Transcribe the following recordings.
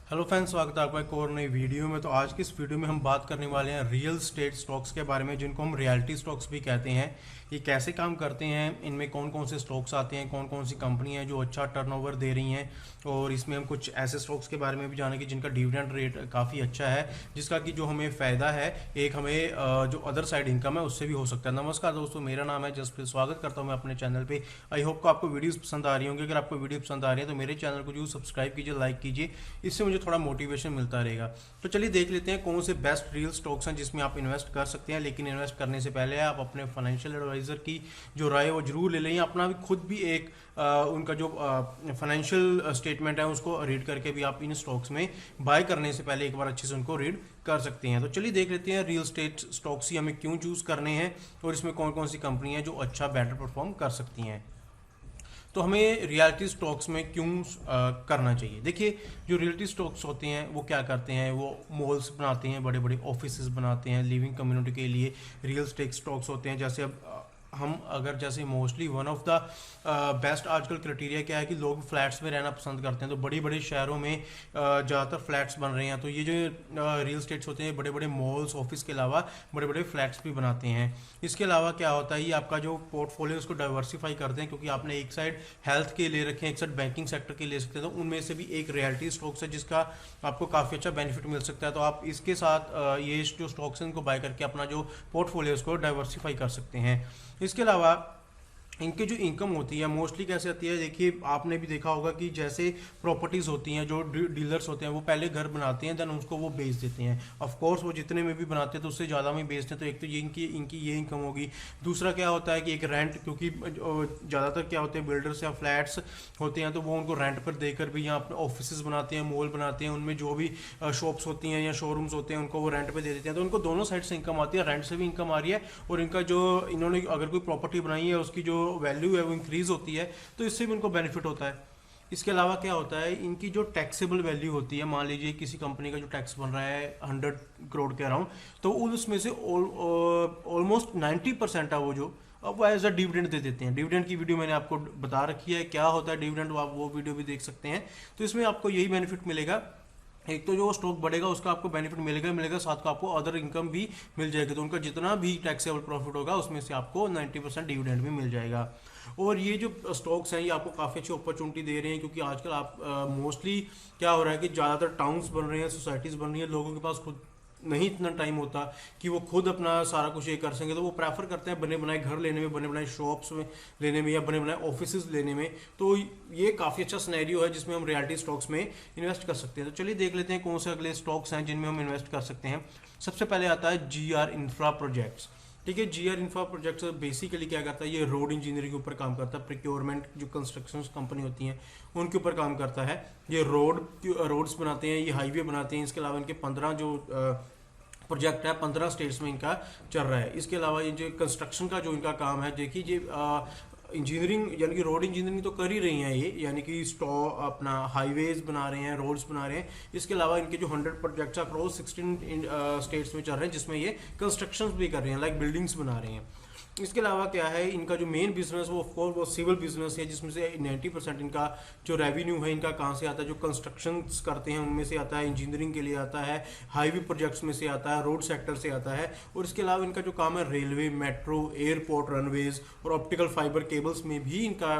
Hello friends, स्वागत है आपका एक और नई वीडियो में। तो आज की इस वीडियो में हम बात करने वाले हैं रियल स्टेट स्टॉक्स के बारे में, जिनको हम रियलिटी स्टॉक्स भी कहते हैं। ये कैसे काम करते हैं, इनमें कौन कौन से स्टॉक्स आते हैं, कौन कौन सी कंपनी हैं जो अच्छा टर्नओवर दे रही हैं, और इसमें हम कुछ ऐसे स्टॉक्स के बारे में भी जानेंगे जिनका डिविडेंड रेट काफ़ी अच्छा है, जिसका कि जो हमें फ़ायदा है एक हमें जो अदर साइड इनकम है उससे भी हो सकता है। नमस्कार दोस्तों, मेरा नाम है जसप्रीत, स्वागत करता हूँ मैं अपने चैनल पे। आई होप को आपको वीडियोस पसंद आ रही होंगी। अगर आपको वीडियो पसंद आ रही है तो मेरे चैनल को जरूर सब्सक्राइब कीजिए, लाइक कीजिए, इससे मुझे थोड़ा मोटिवेशन मिलता रहेगा। तो चलिए देख लेते हैं कौन से बेस्ट रियल स्टॉक्स हैं जिसमें आप इन्वेस्ट कर सकते हैं। लेकिन इन्वेस्ट करने से पहले आप अपने फाइनेंशियल एडवाइजर की जो राय है वो जरूर ले लें। अपना भी खुद भी एक उनका जो फाइनेंशियल स्टेटमेंट है उसको रीड करके भी आप इन स्टॉक्स में बाय करने से पहले एक बार अच्छे से उनको रीड कर सकते हैं। तो चलिए देख लेते हैं रियल स्टेट स्टॉक्स ही हमें क्यों चूज करने हैं और इसमें कौन कौन सी कंपनी है जो अच्छा बेटर परफॉर्म कर सकती हैं। तो हमें रियलिटी स्टॉक्स में क्यों करना चाहिए। देखिए, जो रियलिटी स्टॉक्स होते हैं वो क्या करते हैं, वो मॉल्स बनाते हैं, बड़े बड़े ऑफिसेज बनाते हैं लिविंग कम्युनिटी के लिए। रियल स्टेट स्टॉक्स होते हैं जैसे अब हम अगर जैसे mostly one of the best आजकल क्राइटेरिया क्या है कि लोग फ्लैट्स में रहना पसंद करते हैं। तो बड़ी बड़े शहरों में ज़्यादातर फ्लैट्स बन रहे हैं। तो ये जो रियल स्टेट्स होते हैं बड़े बड़े मॉल्स ऑफिस के अलावा बड़े बड़े फ्लैट्स भी बनाते हैं। इसके अलावा क्या होता है, ये आपका जो पोर्टफोलियो उसको डाइवर्सिफाई करते हैं, क्योंकि आपने एक साइड हेल्थ के ले रखे हैं, एक साइड बैंकिंग सेक्टर के ले सकते हैं। तो उनमें से भी एक रियलिटी स्टॉक्स है जिसका आपको काफ़ी अच्छा बेनिफिट मिल सकता है। तो आप इसके साथ ये जो स्टॉक्स हैं इनको बाय करके अपना जो पोर्टफोलियो उसको डाइवर्सिफाई कर सकते हैं। इसके अलावा इनकी जो इनकम होती है मोस्टली कैसे आती है, देखिए आपने भी देखा होगा कि जैसे प्रॉपर्टीज़ होती हैं, जो डीलर्स होते हैं वो पहले घर बनाते हैं, देन उसको वो बेच देते हैं। ऑफ कोर्स वो जितने में भी बनाते हैं तो उससे ज़्यादा में बेचते हैं। तो एक तो ये इनकी इनकी ये इनकम होगी। दूसरा क्या होता है कि एक रेंट, क्योंकि ज़्यादातर क्या होते हैं बिल्डर्स या फ्लैट्स होते हैं तो वो उनको रेंट पर देकर भी यहाँ अपने ऑफिस बनाते हैं, मॉल बनाते हैं, उनमें जो भी शॉप्स होती हैं या शोरूम्स होते हैं उनको वो रेंट पे दे देते हैं। तो उनको दोनों साइड से इनकम आती है, रेंट से भी इनकम आ रही है और इनका जो इन्होंने अगर कोई प्रॉपर्टी बनाई है उसकी जो वैल्यू है वो इंक्रीज होती है, तो इससे भी उनको बेनिफिट होता है। इसके अलावा क्या होता है, इनकी जो टैक्सेबल वैल्यू होती है, मान लीजिए किसी कंपनी का जो टैक्स बन रहा है 100 करोड़ के अराउंड, तो उसमें से ऑलमोस्ट 90% है वो जो अब वो एज अ डिविडेंड दे देते हैं। डिविडेंड की वीडियो मैंने आपको बता रखी है, क्या होता है डिविडेंड, आप वो वीडियो भी देख सकते हैं। तो इसमें आपको यही बेनिफिट मिलेगा, एक तो जो स्टॉक बढ़ेगा उसका आपको बेनिफिट मिलेगा मिलेगा, साथ को आपको अदर इनकम भी मिल जाएगी। तो उनका जितना भी टैक्सेबल प्रॉफिट होगा उसमें से आपको 90% डिविडेंड भी मिल जाएगा। और ये जो स्टॉक्स हैं ये आपको काफ़ी अच्छी अपॉर्चुनिटी दे रहे हैं, क्योंकि आजकल आप मोस्टली क्या हो रहा है कि ज़्यादातर टाउन्स बन रहे हैं, सोसाइटीज़ बन रही हैं, लोगों के पास खुद नहीं इतना टाइम होता कि वो खुद अपना सारा कुछ ये कर सकेंगे। तो वो प्रेफर करते हैं बने बनाए घर लेने में, बने बनाए शॉप्स में लेने में या बने बनाए ऑफिस लेने में। तो ये काफ़ी अच्छा सिनेरियो है जिसमें हम रियलिटी स्टॉक्स में इन्वेस्ट कर सकते हैं। तो चलिए देख लेते हैं कौन से अगले स्टॉक्स हैं जिनमें हम इन्वेस्ट कर सकते हैं। सबसे पहले आता है GR इंफ्रा प्रोजेक्ट्स। ठीक है, GR इंफ्रा प्रोजेक्ट्स बेसिकली क्या करता है, ये रोड इंजीनियरिंग के ऊपर काम करता है। प्रिक्योरमेंट जो कंस्ट्रक्शन कंपनी होती हैं उनके ऊपर काम करता है। ये रोड्स बनाते हैं, ये हाईवे बनाते हैं। इसके अलावा इनके 15 जो प्रोजेक्ट है 15 स्टेट्स में इनका चल रहा है। इसके अलावा ये जो कंस्ट्रक्शन का जो इनका काम है, देखिए ये इंजीनियरिंग यानी कि रोड इंजीनियरिंग तो कर ही रही हैं ये, यानी कि अपना हाईवेज बना रहे हैं, रोड्स बना रहे हैं। इसके अलावा इनके जो 100 प्रोजेक्ट्स अक्रॉस 16 स्टेट्स में चल रहे हैं, जिसमें ये कंस्ट्रक्शन भी कर रहे हैं, लाइक बिल्डिंग्स बना रहे हैं। इसके अलावा क्या है, इनका जो मेन बिजनेस वो ऑफकोर्स वो सिविल बिजनेस है, जिसमें से 90% इनका जो रेवेन्यू है इनका कहाँ से आता है, जो कंस्ट्रक्शन करते हैं उनमें से आता है, इंजीनियरिंग के लिए आता है, हाईवे प्रोजेक्ट्स में से आता है, रोड सेक्टर से आता है। और इसके अलावा इनका जो काम है रेलवे, मेट्रो, एयरपोर्ट, रनवेज और ऑप्टिकल फाइबर केबल्स में भी इनका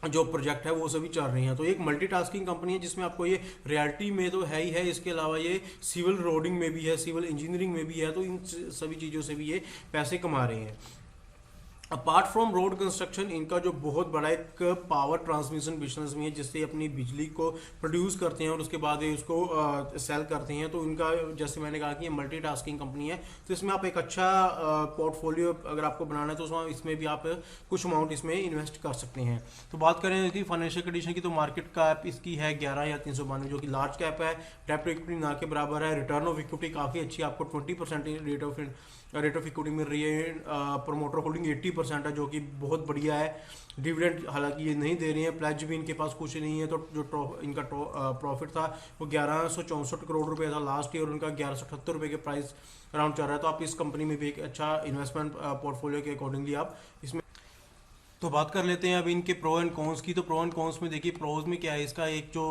जो प्रोजेक्ट है वो सभी चल रही हैं। तो एक मल्टीटास्किंग कंपनी है जिसमें आपको ये रियलिटी में तो है ही है, इसके अलावा ये सिविल रोडिंग में भी है, सिविल इंजीनियरिंग में भी है। तो इन सभी चीज़ों से भी ये पैसे कमा रहे हैं। अपार्ट फ्रॉम रोड कंस्ट्रक्शन, इनका जो बहुत बड़ा एक पावर ट्रांसमिशन बिजनेस भी है, जिससे अपनी बिजली को प्रोड्यूस करते हैं और उसके बाद ये उसको सेल करते हैं। तो इनका जैसे मैंने कहा कि ये मल्टीटास्किंग कंपनी है। तो इसमें आप एक अच्छा पोर्टफोलियो अगर आपको बनाना है तो इसमें भी आप कुछ अमाउंट इसमें इन्वेस्ट कर सकते हैं। तो बात करें इसकी फाइनेंशियल कंडीशन की, तो मार्केट कैप इसकी है 11 या 392, जो कि लार्ज कैप है, डेब्ट टू इक्विटी ना के बराबर है। रिटर्न ऑफ इक्विटी काफ़ी अच्छी, आपको 20% रेट ऑफ इक्विटी मिल रही है। प्रोमोटर होल्डिंग 80% है, जो कि बहुत बढ़िया है। डिविडेंड हालांकि ये नहीं दे रही है, प्लेज भी इनके पास कुछ नहीं है। तो जो इनका प्रॉफिट था वो 1164 करोड़ रुपए था लास्ट ईयर, उनका 1178 रुपये के प्राइस अराउंड चल रहा है। तो आप इस कंपनी में भी एक अच्छा इन्वेस्टमेंट पोर्टफोलियो के अकॉर्डिंगली आप इसमें तो बात कर लेते हैं अब इनके प्रो एंड कॉन्स की। तो प्रो एंड कॉन्स में देखिए, प्रोज में क्या है, इसका एक जो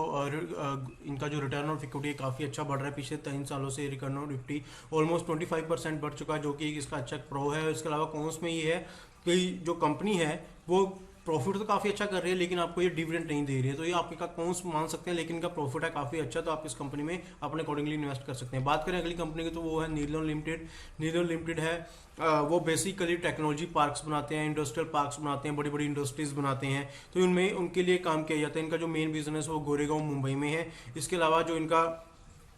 इनका जो रिटर्न ऑफ इक्विटी है काफ़ी अच्छा बढ़ रहा है। पिछले 3 सालों से रिटर्न ऑफ इक्विटी ऑलमोस्ट 25% बढ़ चुका है, जो कि इसका अच्छा प्रो है। इसके अलावा कॉन्स में ये है कि जो कंपनी है वो प्रॉफिट तो काफ़ी अच्छा कर रही है, लेकिन आपको ये डिविडेंड नहीं दे रही है। तो ये आपका कॉन्स मान सकते हैं, लेकिन इनका प्रॉफिट है काफ़ी अच्छा, तो आप इस कंपनी में अपने अकॉर्डिंगली इन्वेस्ट कर सकते हैं। बात करें अगली कंपनी की, तो वो है नीलम लिमिटेड। नीलम लिमिटेड है वो बेसिकली टेक्नोलॉजी पार्क्स बनाते हैं, इंडस्ट्रियल पार्क्स बनाते हैं, बड़ी बड़ी इंडस्ट्रीज बनाते हैं। तो इनमें उनके लिए काम किया जाता है। इनका जो मेन बिजनेस है वो गोरेगांव मुंबई में है। इसके अलावा जो इनका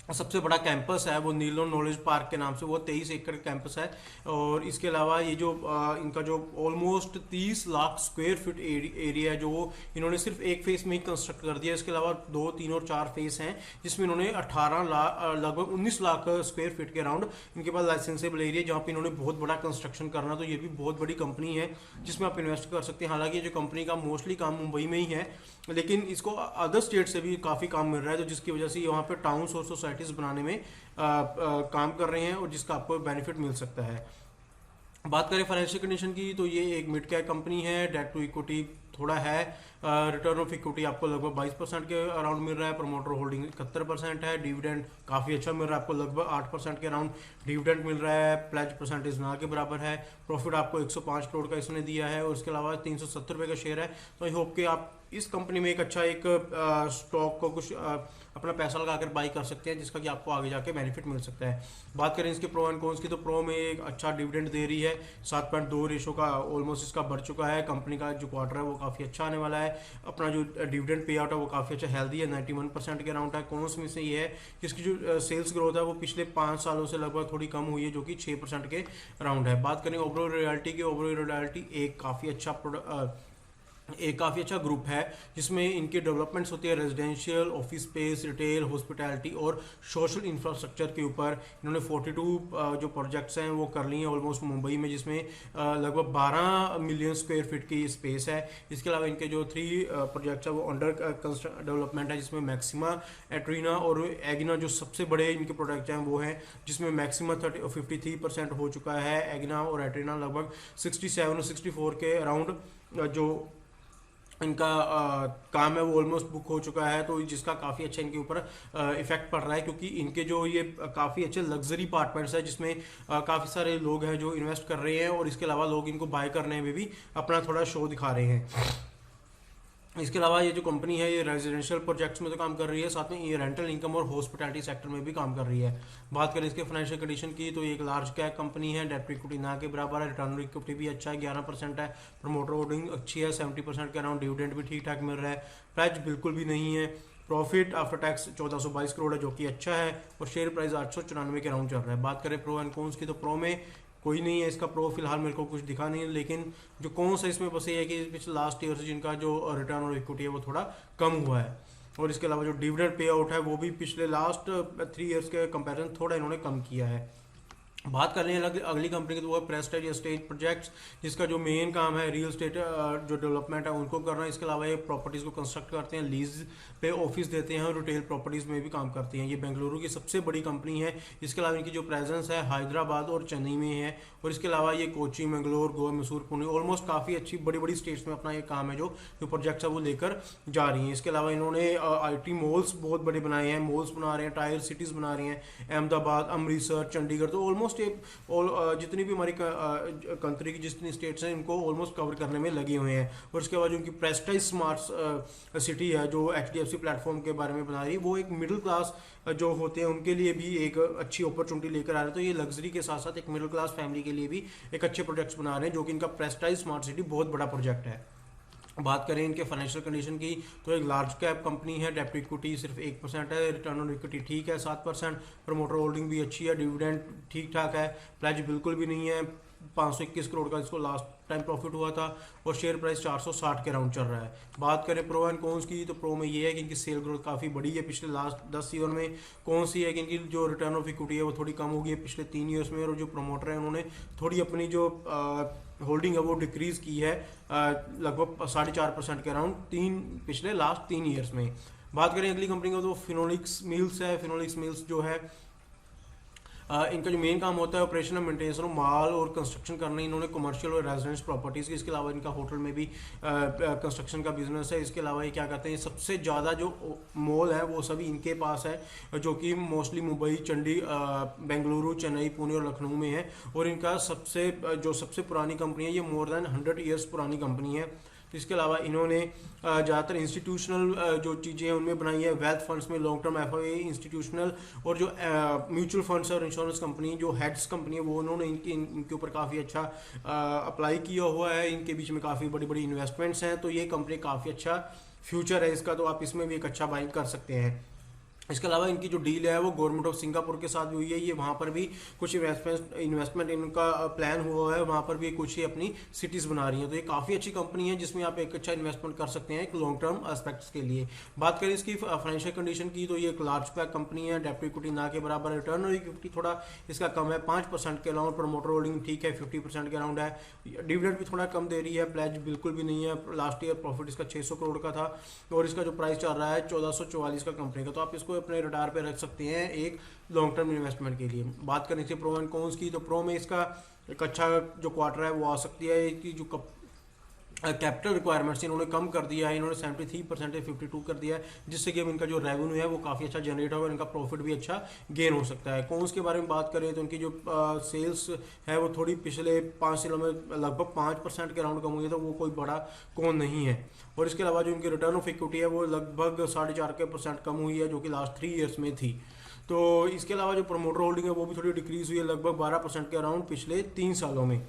सबसे बड़ा कैंपस है वो नीलम नॉलेज पार्क के नाम से, वो 23 एकड़ कैंपस है। और इसके अलावा ये जो इनका जो almost 30 lakh square feet area है, जो इन्होंने सिर्फ एक फेस में ही कंस्ट्रक्ट कर दिया। इसके अलावा 2, 3 और 4 फेस हैं, जिसमें इन्होंने 18 लाख लगभग 19 लाख स्क्वायर फीट के अराउंड इनके पास लाइसेंसेबल एरिया, जहाँ पे इन्होंने बहुत बड़ा कंस्ट्रक्शन करना। तो ये भी बहुत बड़ी कंपनी है जिसमें आप इन्वेस्ट कर सकते हैं। हालांकि ये जो कंपनी का मोस्टली काम मुंबई में ही है, लेकिन इसको अदर स्टेट से भी काफ़ी काम मिल रहा है, तो जिसकी वजह से यहाँ पे टाउन्स और सोसाइटीज़ बनाने में काम कर रहे हैं, और जिसका आपको बेनिफिट मिल सकता है। बात करें फाइनेंशियल कंडीशन की, तो ये एक मिड कैप कंपनी है। डेट टू इक्विटी थोड़ा है। रिटर्न ऑफ इक्विटी आपको लगभग 22% के अराउंड मिल रहा है। प्रमोटर होल्डिंग 71% है। डिविडेंड काफ़ी अच्छा मिल रहा है, आपको लगभग 8% के अराउंड डिविडेंड मिल रहा है। प्लेज परसेंटेज ना के बराबर है। प्रॉफिट आपको 105 करोड़ का इसने दिया है, और इसके अलावा 370 रुपये का शेयर है। तो आई होप कि आप इस कंपनी में एक अच्छा एक स्टॉक को कुछ अपना पैसा लगाकर बाई कर सकते हैं, जिसका कि आपको आगे जाके बेनिफिट मिल सकता है। बात करें इसके प्रो एंड कॉन्स की, तो प्रो में एक अच्छा डिविडेंड दे रही है। 7.2 रेशो का ऑलमोस्ट इसका बढ़ चुका है। कंपनी का जो क्वार्टर है वो काफ़ी अच्छा आने वाला है। अपना जो डिविडेंड पे आउट है वो काफ़ी अच्छा हेल्दी है, 91% के अराउंड है। कॉन्स में से ये है कि इसकी जो सेल्स ग्रोथ है वो पिछले 5 सालों से लगभग थोड़ी कम हुई है, जो कि 6% के अराउंड है। बात करें ओवरऑल रियलिटी की, ओवरऑल रियलिटी एक काफ़ी अच्छा ग्रुप है, जिसमें इनके डेवलपमेंट्स होती है residential, office space, retail, hospitality और सोशल इंफ्रास्ट्रक्चर के ऊपर। इन्होंने 42 जो प्रोजेक्ट्स हैं वो कर ली हैं ऑलमोस्ट मुंबई में, जिसमें लगभग 12 मिलियन स्क्वायर फीट की स्पेस है। इसके अलावा इनके जो 3 प्रोजेक्ट्स हैं वो अंडर डेवलपमेंट है, जिसमें मैक्सिमा, एट्रीना और एगिना जो सबसे बड़े इनके प्रोजेक्ट हैं वो हैं, जिसमें मैक्सिमा 53% हो चुका है। एगिना और एट्रीना लगभग 67 और 64 के अराउंड जो इनका काम है वो ऑलमोस्ट बुक हो चुका है। तो जिसका काफ़ी अच्छा इनके ऊपर इफेक्ट पड़ रहा है, क्योंकि इनके जो ये काफ़ी अच्छे लग्जरी अपार्टमेंट्स है, जिसमें काफ़ी सारे लोग हैं जो इन्वेस्ट कर रहे हैं, और इसके अलावा लोग इनको बाय करने में भी अपना थोड़ा शो दिखा रहे हैं। इसके अलावा ये जो कंपनी है ये रेजिडेंशियल प्रोजेक्ट्स में तो काम कर रही है, साथ में ये रेंटल इनकम और हॉस्पिटैलिटी सेक्टर में भी काम कर रही है। बात करें इसके फाइनेंशियल कंडीशन की, तो ये एक लार्ज कैप कंपनी है। डेट टू इक्विटी ना के बराबर है। रिटर्न ऑन इक्विटी भी अच्छा है, 11% है। प्रमोटर होल्डिंग अच्छी है, 70% के अराउंड। डिविडेंड भी ठीक ठाक मिल रहा है। प्राइस बिल्कुल भी नहीं है। प्रॉफिट आफ्टर टैक्स 1422 करोड़ है, जो कि अच्छा है, और शेयर प्राइस 894 के अराउंड चल रहा है। बात करें प्रो एंड कॉन्स की, तो प्रो में कोई नहीं है। इसका प्रो फिलहाल मेरे को कुछ दिखा नहीं है, लेकिन जो कॉन्स है इसमें बस ये है कि पिछले लास्ट ईयर से जिनका जो रिटर्न ऑन इक्विटी है वो थोड़ा कम हुआ है, और इसके अलावा जो डिविडेंड पे आउट है वो भी पिछले लास्ट 3 ईयर्स के कंपैरिजन थोड़ा इन्होंने कम किया है। बात कर रहे हैं अगली कंपनी की, तो वो है प्रेस्टीज एस्टेट प्रोजेक्ट्स, जिसका जो मेन काम है रियल एस्टेट जो डेवलपमेंट है उनको करना। इसके अलावा ये प्रॉपर्टीज़ को कंस्ट्रक्ट करते हैं, लीज पे ऑफिस देते हैं, और रिटेल प्रॉपर्टीज़ में भी काम करते हैं। ये बेंगलुरु की सबसे बड़ी कंपनी है। इसके अलावा इनकी जो प्रेजेंस है हैदराबाद और चेन्नई में है, और इसके अलावा ये कोची, मंगलोर, गोवा, मैसूर, पुणे, ऑलमोस्ट काफ़ी अच्छी बड़ी बड़ी स्टेट्स में अपना ये काम है, जो प्रोजेक्ट्स है वो लेकर जा रही हैं। इसके अलावा इन्होंने IT मॉल्स बहुत बड़े बनाए हैं, मॉल्स बना रहे हैं, टायर सिटीज़ बना रहे हैं, अहमदाबाद, अमृतसर, चंडीगढ़। तो ऑलमोस्ट जितनी भी हमारी कंट्री की जितनी स्टेट्स हैं इनको ऑलमोस्ट कवर करने में लगे हुए हैं। और उसके बाद जो उनकी प्रेस्टीज स्मार्ट सिटी है जो HDFC प्लेटफॉर्म के बारे में बना रही है, वो एक मिडिल क्लास जो होते हैं उनके लिए भी एक अच्छी अपॉर्चुनिटी लेकर आ रहे हैं। तो ये लग्जरी के साथ साथ एक मिडिल क्लास फैमिली के लिए भी एक अच्छे प्रोजेक्ट्स बना रहे हैं, जो कि इनका प्रेस्टीज स्मार्ट सिटी बहुत बड़ा प्रोजेक्ट है। बात करें इनके फाइनेंशियल कंडीशन की, तो एक लार्ज कैप कंपनी है। डेट टू इक्विटी सिर्फ 1% है। रिटर्न ऑन इक्विटी ठीक है, 7%। प्रमोटर होल्डिंग भी अच्छी है। डिविडेंड ठीक ठाक है। प्लेज बिल्कुल भी नहीं है। 521 करोड़ का इसको लास्ट टाइम प्रॉफिट हुआ था, और शेयर प्राइस 460 के अराउंड चल रहा है। बात करें प्रो एंड कॉन्स की, तो प्रो में ये है कि इनकी सेल ग्रोथ काफ़ी बड़ी है पिछले लास्ट 10 ईयर में। कौन सी है कि इनकी जो रिटर्न ऑफ इक्विटी है वो थोड़ी कम हो गई है पिछले 3 ईयर्स में, और जो प्रमोटर है उन्होंने थोड़ी अपनी जो होल्डिंग है वो डिक्रीज़ की है लगभग 4.5% के अराउंड पिछले लास्ट 3 ईयर्स में। बात करें अगली कंपनी का, तो फिनोलिक्स मिल्स है। फिनोलिक्स मिल्स जो है इनका जो मेन काम होता है ऑपरेशन और मेंटेनेंस और माल और कंस्ट्रक्शन करना। इन्होंने कमर्शियल और रेजिडेंस प्रॉपर्टीज़ की, इसके अलावा इनका होटल में भी कंस्ट्रक्शन का बिजनेस है। इसके अलावा ये क्या करते हैं, सबसे ज़्यादा जो मॉल है वो सभी इनके पास है, जो कि मोस्टली मुंबई, बेंगलुरु, चेन्नई, पुणे और लखनऊ में है। और इनका सबसे पुरानी कंपनी है, ये मोर देन 100 ईयर्स पुरानी कंपनी है। तो इसके अलावा इन्होंने ज़्यादातर इंस्टीट्यूशनल जो चीज़ें हैं उनमें बनाई है, वेल्थ फंड्स में, लॉन्ग टर्म एफआई, इंस्टीट्यूशनल और जो म्यूचुअल फंड्स और इंश्योरेंस कंपनी जो हेड्स कंपनी है वो उन्होंने इनके ऊपर काफ़ी अच्छा अप्लाई किया हुआ है। इनके बीच में काफ़ी बड़ी बड़ी इन्वेस्टमेंट्स हैं, तो ये कंपनी काफ़ी अच्छा फ्यूचर है इसका, तो आप इसमें भी एक अच्छा बाइंग कर सकते हैं। इसके अलावा इनकी जो डील है वो गवर्नमेंट ऑफ सिंगापुर के साथ भी हुई है। ये वहाँ पर भी कुछ इन्वेस्टमेंट इनका प्लान हुआ है, वहाँ पर भी कुछ ही अपनी सिटीज़ बना रही हैं। तो ये काफ़ी अच्छी कंपनी है जिसमें आप एक अच्छा इन्वेस्टमेंट कर सकते हैं एक लॉन्ग टर्म एस्पेक्ट्स के लिए। बात करें इसकी फाइनेंशियल कंडीशन की, तो ये एक लार्ज कैप कंपनी है, डेब्ट इक्विटी ना के बराबर, रिटर्न और इक्विटी थोड़ा इसका कम है, 5% के अराउंड, प्रमोटर होल्डिंग ठीक है 50% के अराउंड है, डिविडेंड भी थोड़ा कम दे रही है, प्लेज बिल्कुल भी नहीं है। लास्ट ईयर प्रॉफिट इसका 600 करोड़ का था और इसका जो प्राइस चल रहा है 1444 का कंपनी का, तो आप इसको अपने रडार पे रख सकते हैं एक लॉन्ग टर्म इन्वेस्टमेंट के लिए। बात करें इसके प्रो एंड कॉन्स की, तो प्रो में इसका एक अच्छा जो क्वार्टर है वो आ सकती है। इसकी जो कैपिटल रिक्वायरमेंट्स इन्होंने कम कर दिया है, इन्होंने 73% 52 कर दिया है, जिससे कि अब इनका जो रेवेन्यू है वो काफ़ी अच्छा जनरेट होगा, इनका प्रॉफिट भी अच्छा गेन हो सकता है। कॉन्स के बारे में बात करें तो इनकी जो सेल्स है वो थोड़ी पिछले 5 सालों में लगभग 5% के अराउंड कम हुई है, तो वो कोई बड़ा कॉन नहीं है। और इसके अलावा जो इनकी रिटर्न ऑफ इक्विटी है वो लगभग 4.5% कम हुई है, जो कि लास्ट 3 ईयर्स में थी। तो इसके अलावा जो प्रमोटर होल्डिंग है वो भी थोड़ी डिक्रीज हुई है, लगभग 12% के अराउंड पिछले 3 सालों में।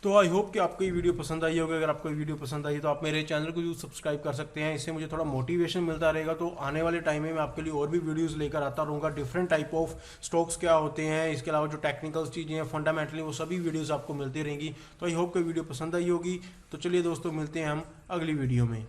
तो आई होप कि आपको ये वीडियो पसंद आई होगी। अगर आपको ये वीडियो पसंद आई तो आप मेरे चैनल को सब्सक्राइब कर सकते हैं, इससे मुझे थोड़ा मोटिवेशन मिलता रहेगा। तो आने वाले टाइम में मैं आपके लिए और भी वीडियोस लेकर आता रहूँगा, डिफरेंट टाइप ऑफ स्टॉक्स क्या होते हैं, इसके अलावा जो टेक्निकल चीज़ें हैं फंडामेंटली, वो सभी वीडियोज़ आपको मिलती रहेंगी। तो आई होप कि वीडियो पसंद आई होगी। तो चलिए दोस्तों, मिलते हैं हम अगली वीडियो में।